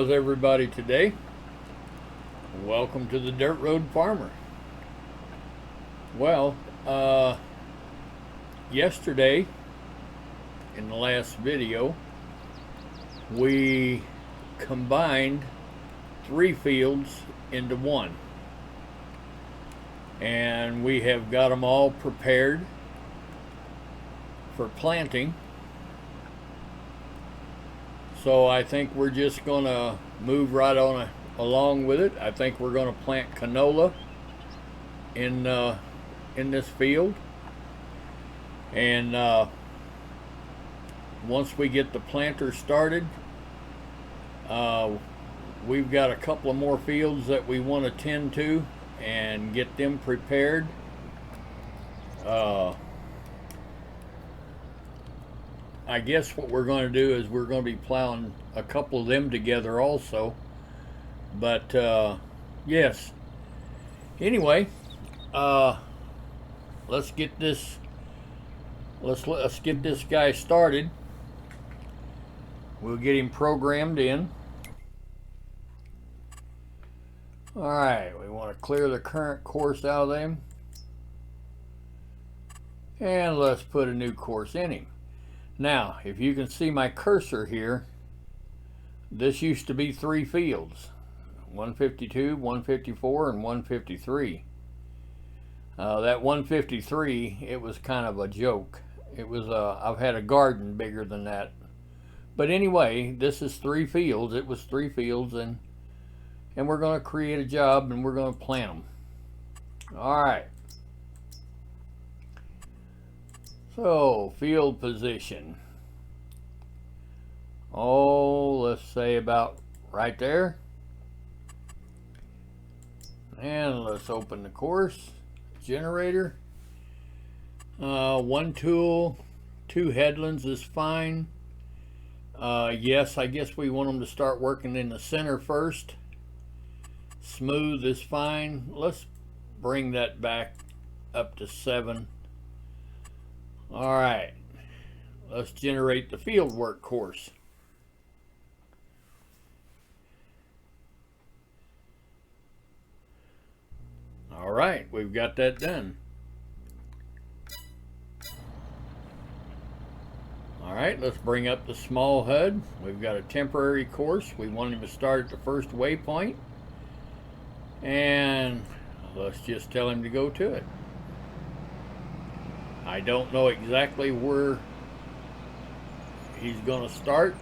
How's everybody today? Welcome to the Dirt Road Farmer. Well, yesterday in the last video we combined 3 fields into one, and we have got them all prepared for planting. So I think we're just gonna move right on along with it. I think we're gonna plant canola in this field, and once we get the planter started, we've got a couple of more fields that we want to tend to and get them prepared. I guess what we're going to do is we're going to be plowing a couple of them together also. But yes. Anyway, let's get this guy started. We'll get him programmed in. All right, we want to clear the current course out of them, and let's put a new course in him. Now, if you can see my cursor here, this used to be 3 fields, 152, 154, and 153. That 153, it was kind of a joke. It was I've had a garden bigger than that. But anyway, this is 3 fields. It was 3 fields, and we're going to create a job, and we're going to plant them. All right. So, field position. Oh, let's say about right there. And let's open the course generator. 1 tool, 2 headlands is fine. Yes, I guess we want them to start working in the center first. Smooth is fine. Let's bring that back up to 7. All right, let's generate the field work course. All right, we've got that done. All right, let's bring up the small HUD. We've got a temporary course. We want him to start at the first waypoint, and let's just tell him to go to it. I don't know exactly where he's going to start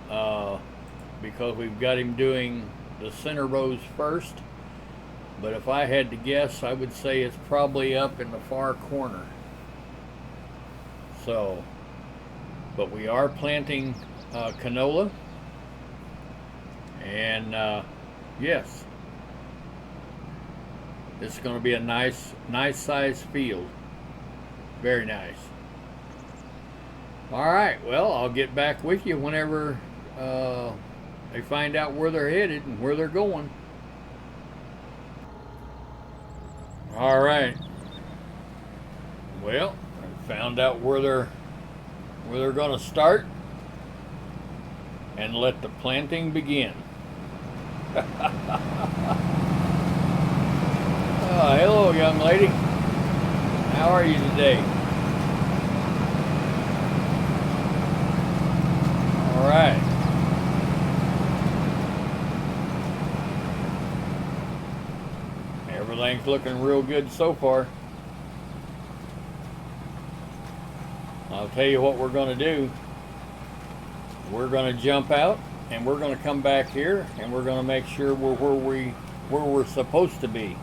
because we've got him doing the center rows first. But if I had to guess, I would say it's probably up in the far corner. So, but we are planting canola, and yes, this is going to be a nice size field. Very nice. All right, well, I'll get back with you whenever they find out where they're headed and where they're going. All right. Well, I found out where they're going to start, and let the planting begin. Hello, young lady. How are you today? All right. Everything's looking real good so far. I'll tell you what we're going to do. We're going to jump out, and we're going to come back here, and we're going to make sure we're where we're supposed to be.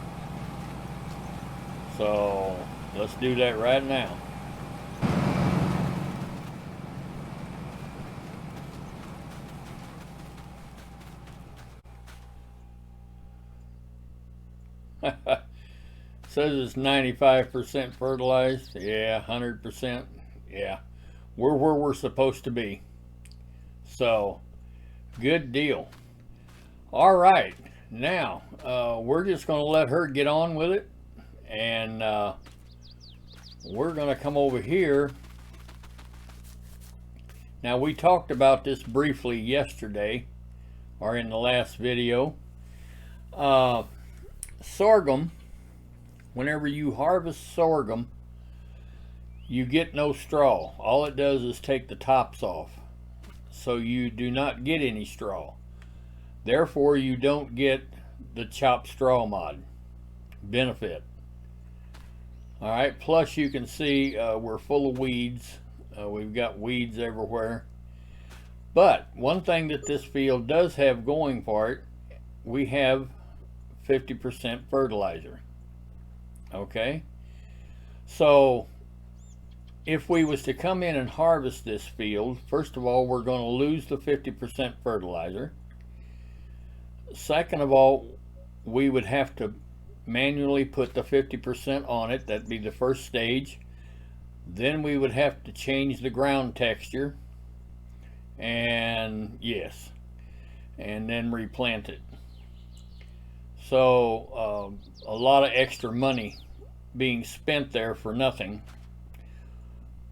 So let's do that right now. Says it's 95% fertilized. Yeah, 100%. Yeah, we're where we're supposed to be. So, good deal. All right, now we're just going to let her get on with it, and we're going to come over here. Now, we talked about this briefly yesterday, or in the last video. Sorghum, whenever you harvest sorghum, you get no straw. All it does is take the tops off. So you do not get any straw. Therefore, you don't get the chopped straw mod benefit. All right, plus you can see we're full of weeds. We've got weeds everywhere. But one thing that this field does have going for it, we have 50% fertilizer. Okay? So if we was to come in and harvest this field, first of all, we're going to lose the 50% fertilizer. Second of all, we would have to manually put the 50% on it. That'd be the first stage. Then we would have to change the ground texture, and yes, and then replant it. So a lot of extra money being spent there for nothing,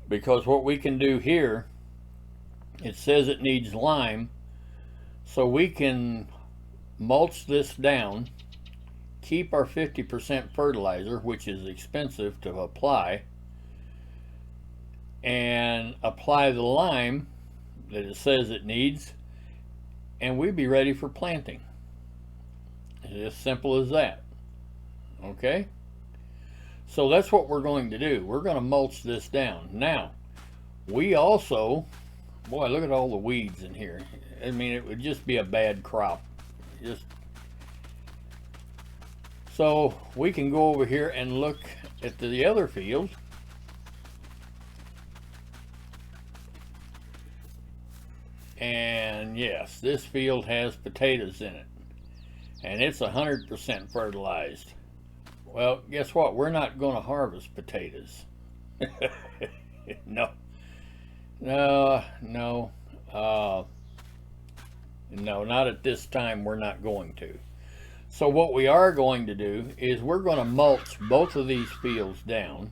because what we can do here, it says it needs lime, so we can mulch this down, keep our 50% fertilizer, which is expensive to apply, and apply the lime that it says it needs, and we'd be ready for planting. It's as simple as that. Okay? So that's what we're going to do. We're going to mulch this down. Now, we also, boy, look at all the weeds in here. I mean, it would just be a bad crop. So we can go over here and look at the other field. And yes, this field has potatoes in it, and it's 100% fertilized. Well, guess what? We're not going to harvest potatoes. No, not at this time. We're not going to. So what we are going to do is we're going to mulch both of these fields down,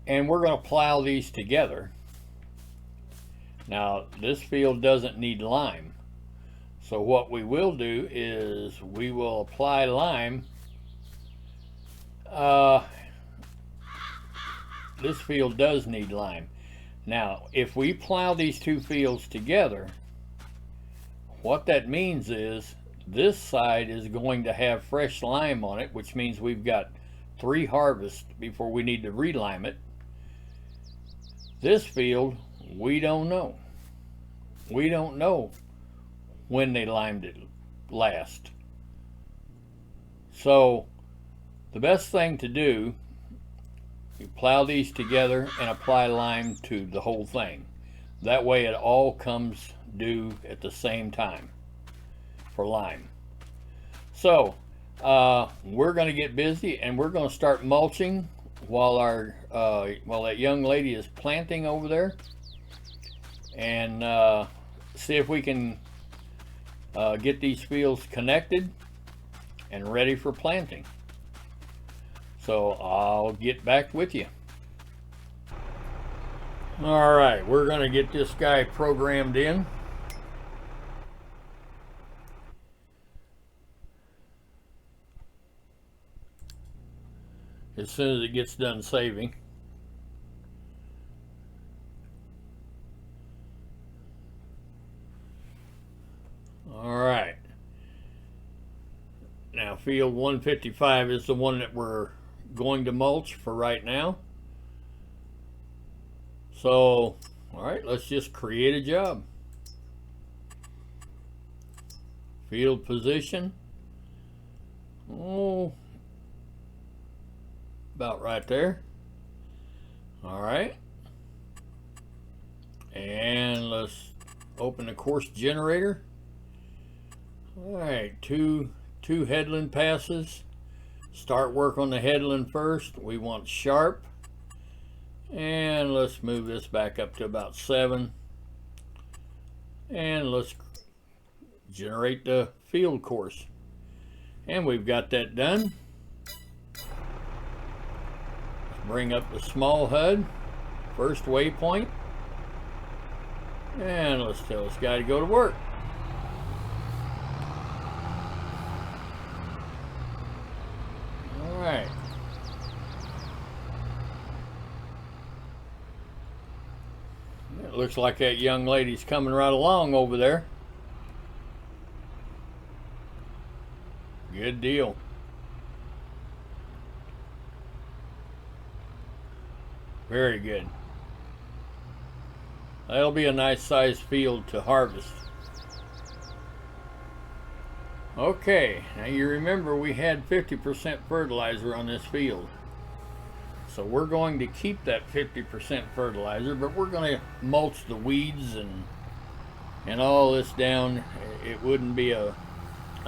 and we're going to plow these together. Now, this field doesn't need lime, so what we will do is we will apply lime. This field does need lime. Now, if we plow these two fields together, what that means is this side is going to have fresh lime on it, which means we've got 3 harvests before we need to relime it. This field, we don't know. We don't know when they limed it last. So the best thing to do, you plow these together and apply lime to the whole thing. That way it all comes due at the same time for lime. So we're going to get busy, and we're going to start mulching while that young lady is planting over there, and see if we can get these fields connected and ready for planting. So I'll get back with you. All right, we're going to get this guy programmed in. As soon as it gets done saving. All right. Now, field 155 is the one that we're going to mulch for right now. So, all right, let's just create a job. Field position. Oh, about right there. All right. And let's open the course generator. All right, two headland passes. Start work on the headland first. We want sharp. And let's move this back up to about 7. And let's generate the field course. And we've got that done. Bring up the small HUD, first waypoint, and let's tell this guy to go to work. It looks like that young lady's coming right along over there. Good deal. Very good. That'll be a nice sized field to harvest. Okay, now you remember we had 50% fertilizer on this field. So we're going to keep that 50% fertilizer, but we're going to mulch the weeds and all this down. It wouldn't be a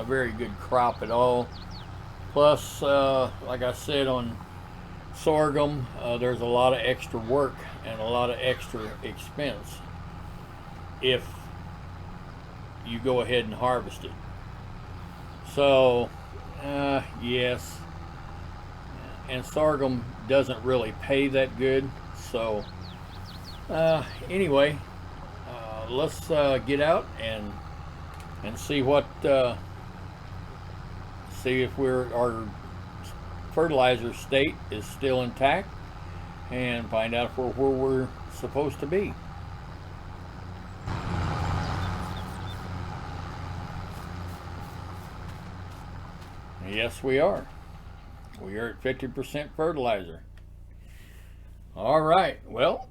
very good crop at all. Plus, like I said, on sorghum, there's a lot of extra work and a lot of extra expense if you go ahead and harvest it. So, yes, and sorghum doesn't really pay that good. So, anyway, let's get out and see what see if our fertilizer state is still intact, and find out where we're supposed to be. Yes, we are. We are at 50% fertilizer. All right, well,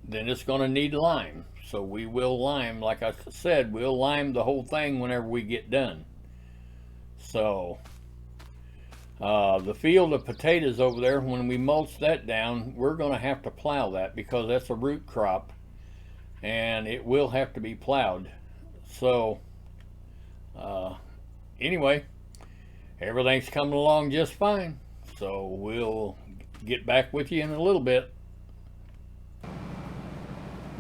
then it's going to need lime. So we will lime, like I said, we'll lime the whole thing whenever we get done. So the field of potatoes over there, when we mulch that down, we're going to have to plow that because that's a root crop and it will have to be plowed. So anyway, everything's coming along just fine. So we'll get back with you in a little bit.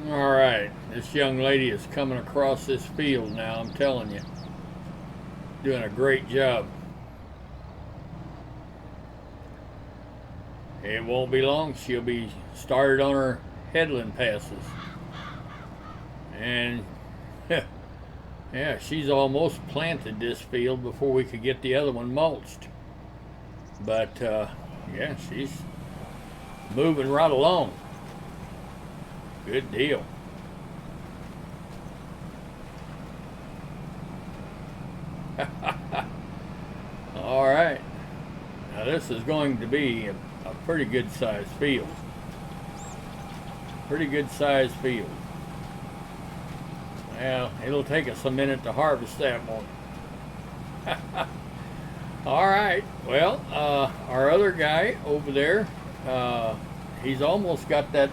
All right, this young lady is coming across this field now, I'm telling you. Doing a great job. It won't be long, she'll be started on her headland passes. And yeah, she's almost planted this field before we could get the other one mulched. But yeah, she's moving right along. Good deal. All right. Now this is going to be a pretty good sized field. Pretty good sized field. Well, it'll take us a minute to harvest that one. All right. Well, our other guy over there, he's almost got that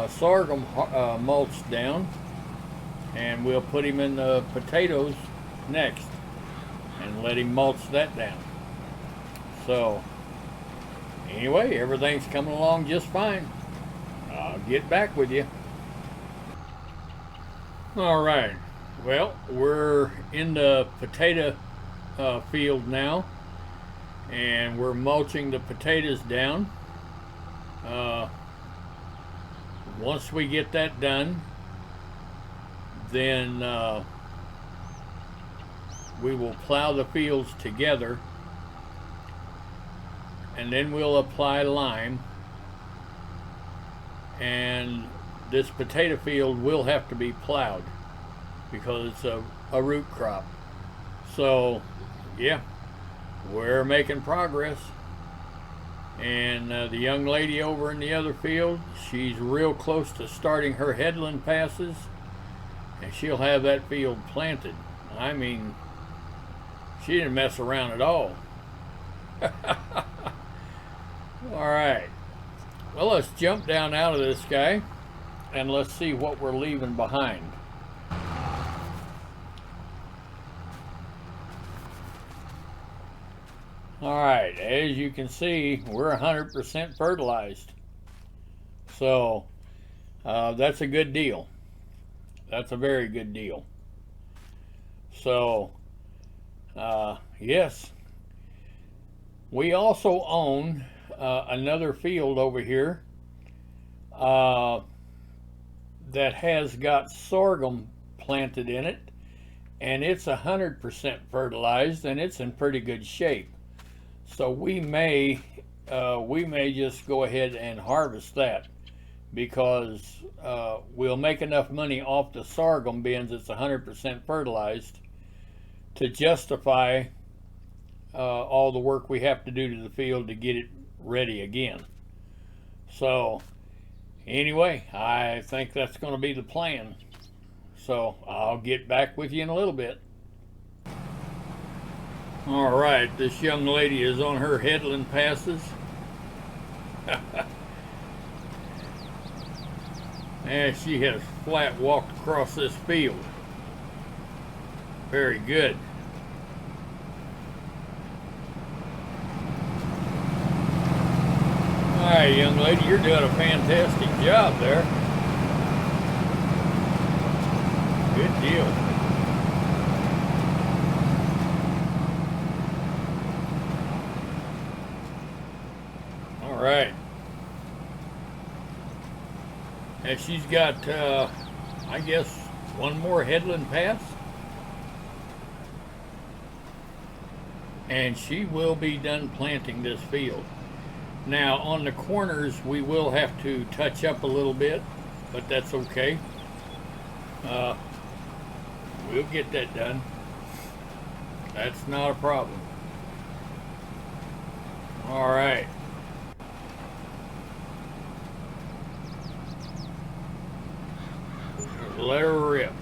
sorghum mulched down, and we'll put him in the potatoes next and let him mulch that down. So anyway, everything's coming along just fine. I'll get back with you. All right, well, we're in the potato field now, and we're mulching the potatoes down. Once we get that done, then we will plow the fields together, and then we'll apply lime, and this potato field will have to be plowed because it's a root crop. So yeah, we're making progress. And the young lady over in the other field, she's real close to starting her headland passes, and she'll have that field planted. I mean, she didn't mess around at all. All right, well, let's jump down out of this guy and let's see what we're leaving behind. All right, as you can see, we're 100% fertilized. So that's a good deal. That's a very good deal. So yes, we also own another field over here that has got sorghum planted in it, and it's 100% fertilized, and it's in pretty good shape. So we may just go ahead and harvest that because we'll make enough money off the sorghum bins, it's 100% fertilized, to justify all the work we have to do to the field to get it ready again. So anyway, I think that's going to be the plan. So I'll get back with you in a little bit. All right, this young lady is on her headland passes. And she has flat walked across this field. Very good. All right, young lady, you're doing a fantastic job there. Good deal. All right. And she's got, I guess, one more headland pass. And she will be done planting this field. Now, on the corners, we will have to touch up a little bit, but that's okay. We'll get that done. That's not a problem. All right. Let her rip.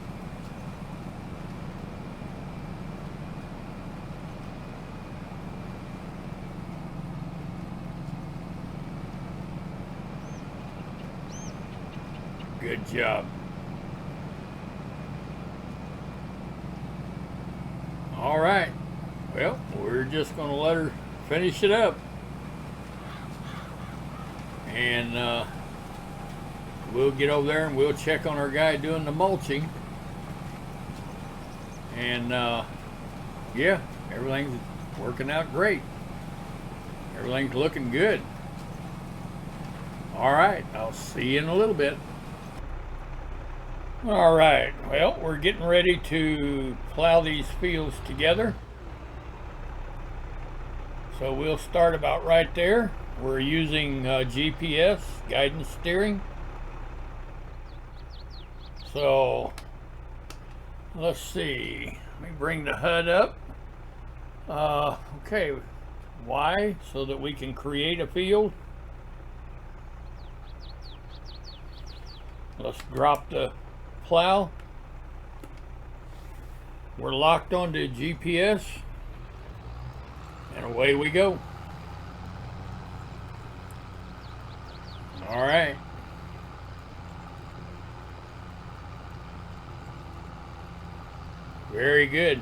Good job. All right. Well, we're just going to let her finish it up. And we'll get over there and we'll check on our guy doing the mulching. And yeah, everything's working out great. Everything's looking good. All right, I'll see you in a little bit. All right, well, we're getting ready to plow these fields together. So we'll start about right there. We're using GPS, guidance steering. So let's see, let me bring the HUD up. Okay, Y, so that we can create a field. Let's drop the plow. We're locked onto GPS, and away we go. All right. Very good.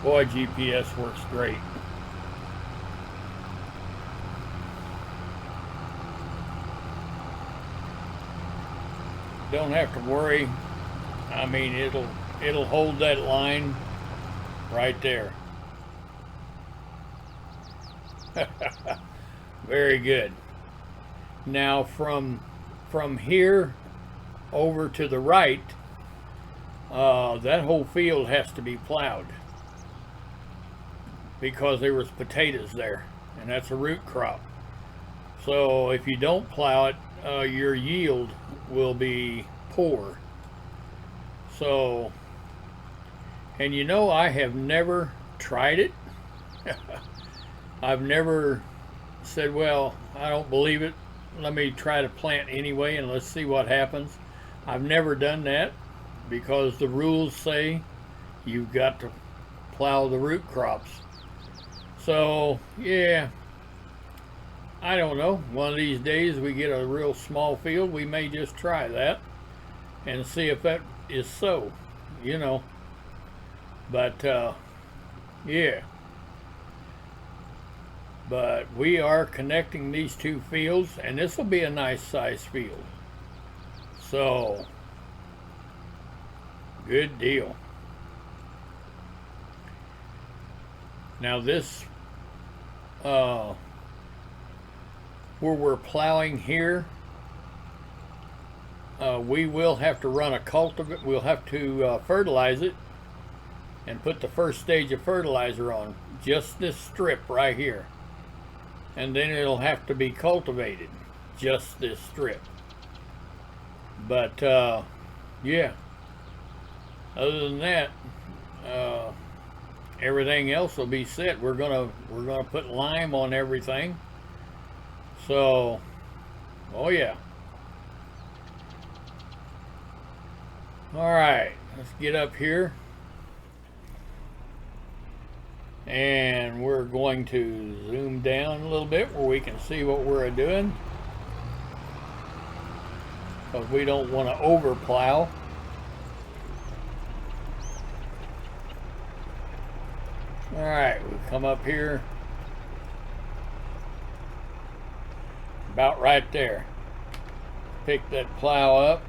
Boy, GPS works great. Don't have to worry. I mean, it'll hold that line right there. Very good. Now from here over to the right, that whole field has to be plowed because there was potatoes there, and that's a root crop. So if you don't plow it, your yield will be poor. So, and you know, I have never tried it. I've never said, well, I don't believe it, let me try to plant anyway and let's see what happens. I've never done that because the rules say you've got to plow the root crops. So yeah, I don't know, one of these days we get a real small field, we may just try that and see if that is so, you know. But yeah, but we are connecting these two fields, and this will be a nice size field. So good deal. Now this where we're plowing here, we will have to run a cultivator. We'll have to fertilize it and put the first stage of fertilizer on, just this strip right here. And then it'll have to be cultivated, just this strip. But yeah, other than that, everything else will be set. We're gonna put lime on everything. So, oh yeah. All right, let's get up here. And we're going to zoom down a little bit where we can see what we're doing, because we don't want to over plow. All right, we come up here about right there. Pick that plow up,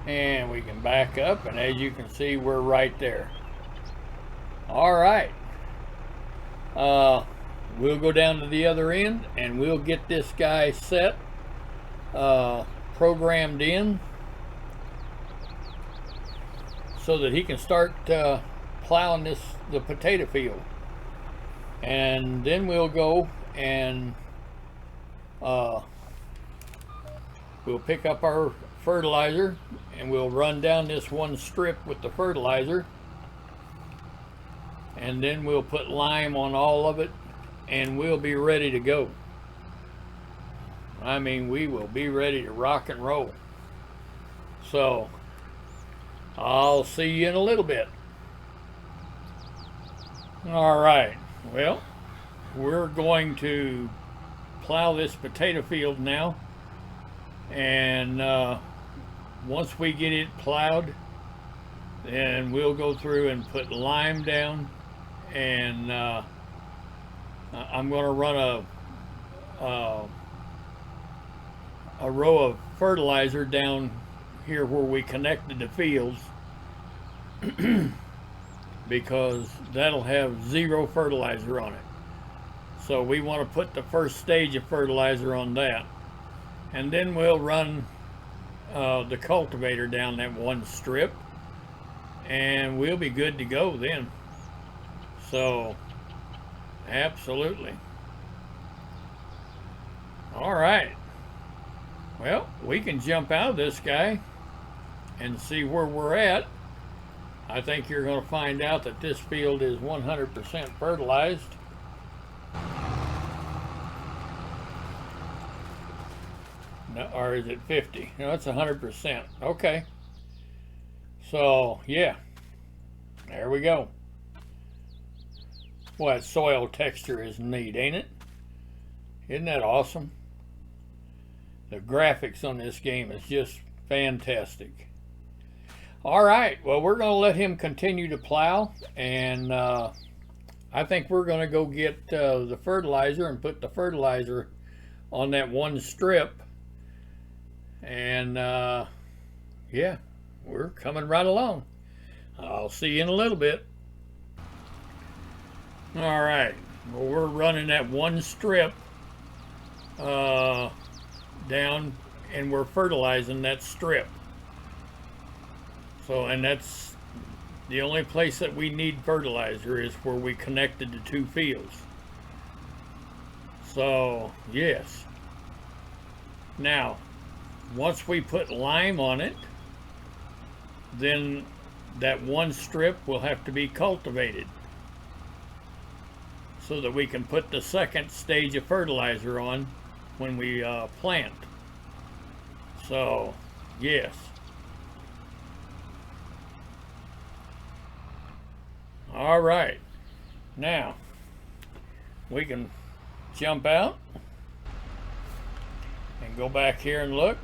and we can back up, and as you can see, we're right there. All right, we'll go down to the other end and we'll get this guy set, programmed in, so that he can start plowing the potato field. And then we'll go and we'll pick up our fertilizer and we'll run down this one strip with the fertilizer. And then we'll put lime on all of it, and we'll be ready to go. I mean, we will be ready to rock and roll. So, I'll see you in a little bit. All right, well, we're going to plow this potato field now. And once we get it plowed, then we'll go through and put lime down. And I'm going to run a row of fertilizer down here where we connected the fields, because that'll have 0 fertilizer on it. So we want to put the first stage of fertilizer on that, and then we'll run the cultivator down that one strip, and we'll be good to go then. So, absolutely. All right. Well, we can jump out of this guy and see where we're at. I think you're going to find out that this field is 100% fertilized. No, or is it 50? No, it's 100%. Okay. So, yeah. There we go. Well, that soil texture is neat, ain't it? Isn't that awesome? The graphics on this game is just fantastic. All right, well, we're going to let him continue to plow, and I think we're going to go get the fertilizer and put the fertilizer on that one strip. And yeah, we're coming right along. I'll see you in a little bit. All right, well, we're running that one strip down, and we're fertilizing that strip. So, and that's the only place that we need fertilizer, is where we connected the 2 fields. So, yes. Now, once we put lime on it, then that one strip will have to be cultivated, so that we can put the second stage of fertilizer on when we plant. So, yes. All right. Now, we can jump out and go back here and look.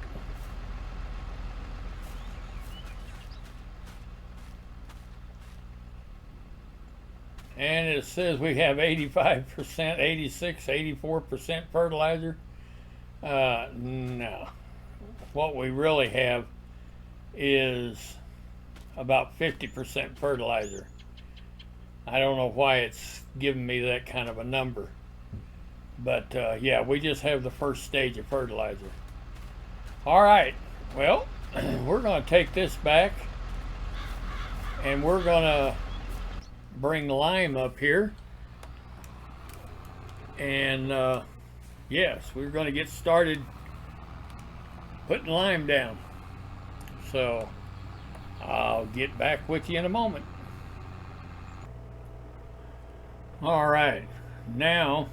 And it says we have 85%, 86, 84% fertilizer. No. What we really have is about 50% fertilizer. I don't know why it's giving me that kind of a number. But yeah, we just have the first stage of fertilizer. All right. Well, we're going to take this back and we're gonna bring lime up here, and yes, we're gonna get started putting lime down. So I'll get back with you in a moment. All right, now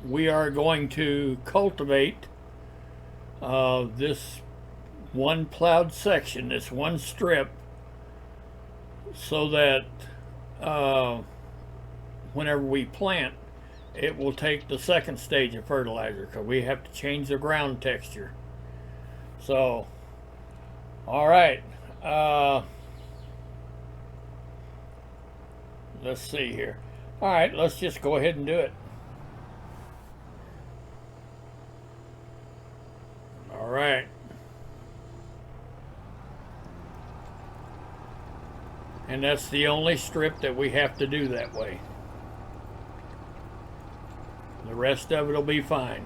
we are going to cultivate this one plowed section, this one strip, so that whenever we plant, it will take the second stage of fertilizer, because we have to change the ground texture. So, all right, let's see here. All right, let's just go ahead and do it. All right. And that's the only strip that we have to do that way. The rest of it will be fine.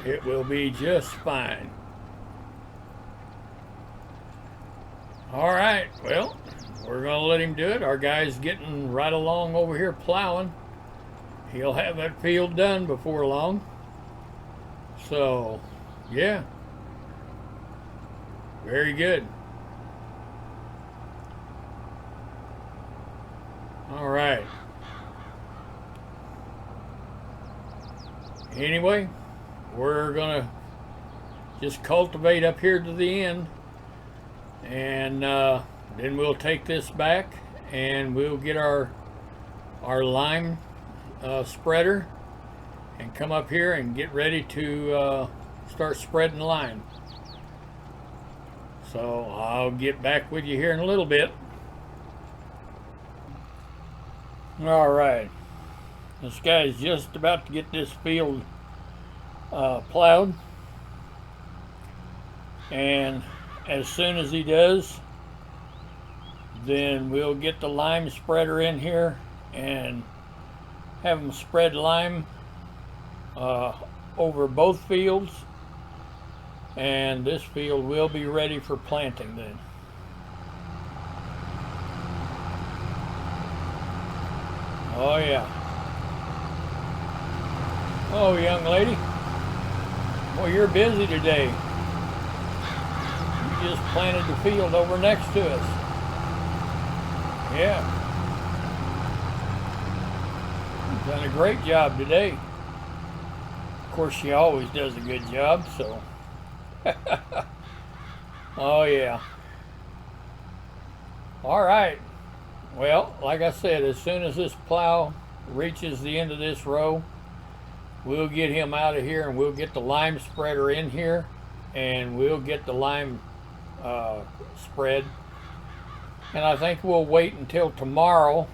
It will be just fine. All right, well, we're going to let him do it. Our guy's getting right along over here plowing. He'll have that field done before long. So, yeah. Very good. All right. Anyway, we're going to just cultivate up here to the end. And then we'll take this back and we'll get our lime spreader and come up here and get ready to start spreading lime. So I'll get back with you here in a little bit. All right, this guy's just about to get this field plowed, and as soon as he does, then we'll get the lime spreader in here and have him spread lime over both fields, and this field will be ready for planting then. Oh yeah. Oh, young lady. Well, you're busy today. You just planted the field over next to us. Yeah. You've done a great job today. Of course, she always does a good job, so. Oh yeah. All right. Well, like I said, as soon as this plow reaches the end of this row, we'll get him out of here and we'll get the lime spreader in here and we'll get the lime spread. And I think we'll wait until tomorrow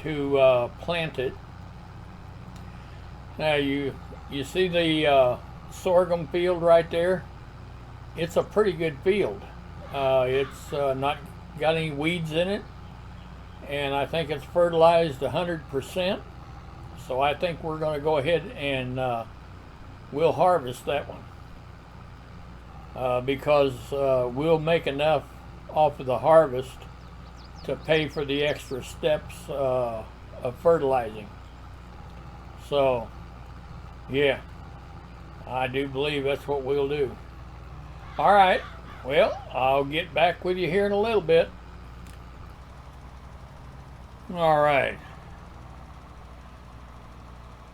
to plant it. Now you see the sorghum field right there? It's a pretty good field. It's not got any weeds in it, and I think it's fertilized 100%. So I think we're going to go ahead and we'll harvest that one because we'll make enough off of the harvest to pay for the extra steps of fertilizing. So yeah, I do believe that's what we'll do. All right, well, I'll get back with you here in a little bit. All right.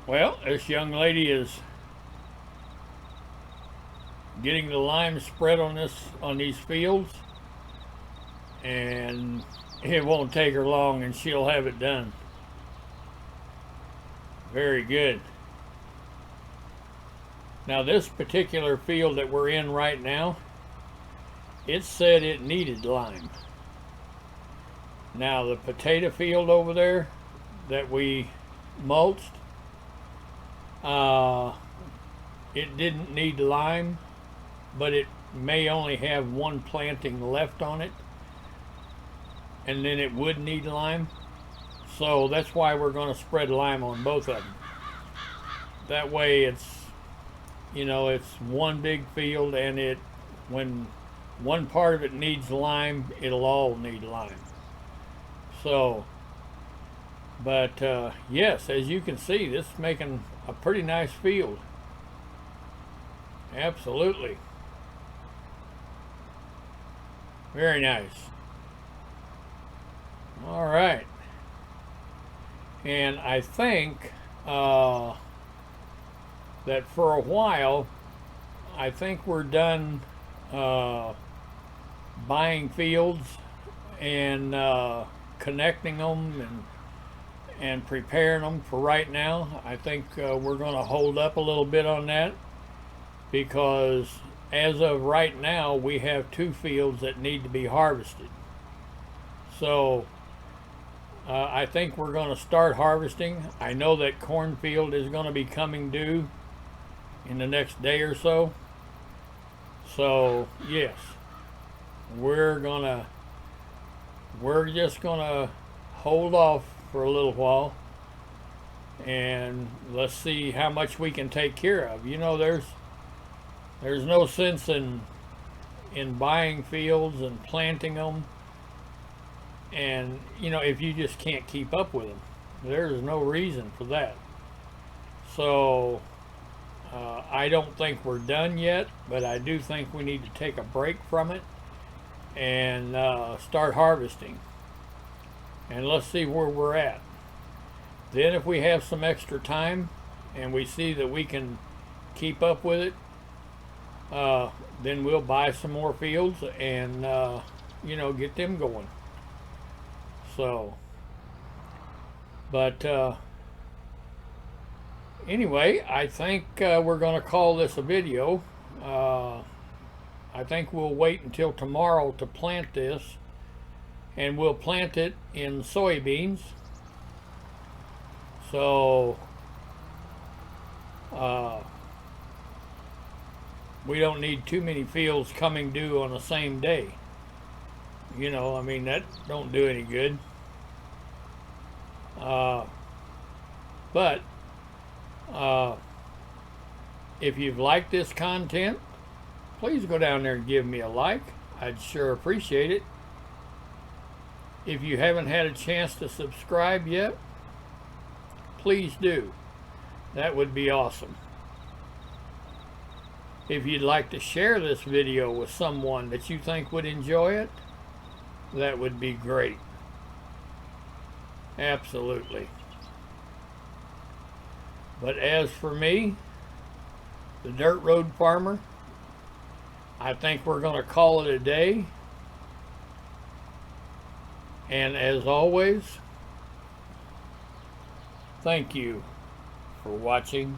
Well, this young lady is getting the lime spread on these fields, and it won't take her long and she'll have it done. Very good. Now this particular field that we're in right now, it said it needed lime. Now the potato field over there that we mulched, it didn't need lime, but it may only have one planting left on it, and then it would need lime. So that's why we're going to spread lime on both of them. That way it's, you know, it's one big field, and when one part of it needs lime, it'll all need lime. So, but yes, as you can see, this is making a pretty nice field. Absolutely. Very nice. All right. And I think that for a while, I think we're done buying fields and connecting them and preparing them for right now. I think we're going to hold up a little bit on that, because as of right now we have 2 fields that need to be harvested. So I think we're going to start harvesting. I know that cornfield is going to be coming due in the next day or so. So yes, we're just gonna hold off for a little while, and let's see how much we can take care of. You know, there's no sense in buying fields and planting them, and you know, if you just can't keep up with them. There's no reason for that. So I don't think we're done yet, but I do think we need to take a break from it and start harvesting. And let's see where we're at. Then if we have some extra time and we see that we can keep up with it, then we'll buy some more fields and you know, get them going. So, but anyway, I think we're going to call this a video. I think we'll wait until tomorrow to plant this, and we'll plant it in soybeans. So we don't need too many fields coming due on the same day. You know, I mean, that don't do any good. But if you've liked this content, please go down there and give me a like. I'd sure appreciate it. If you haven't had a chance to subscribe yet, please do. That would be awesome. If you'd like to share this video with someone that you think would enjoy it, that would be great. Absolutely. But as for me, the Dirt Road Farmer, I think we're going to call it a day. And as always, thank you for watching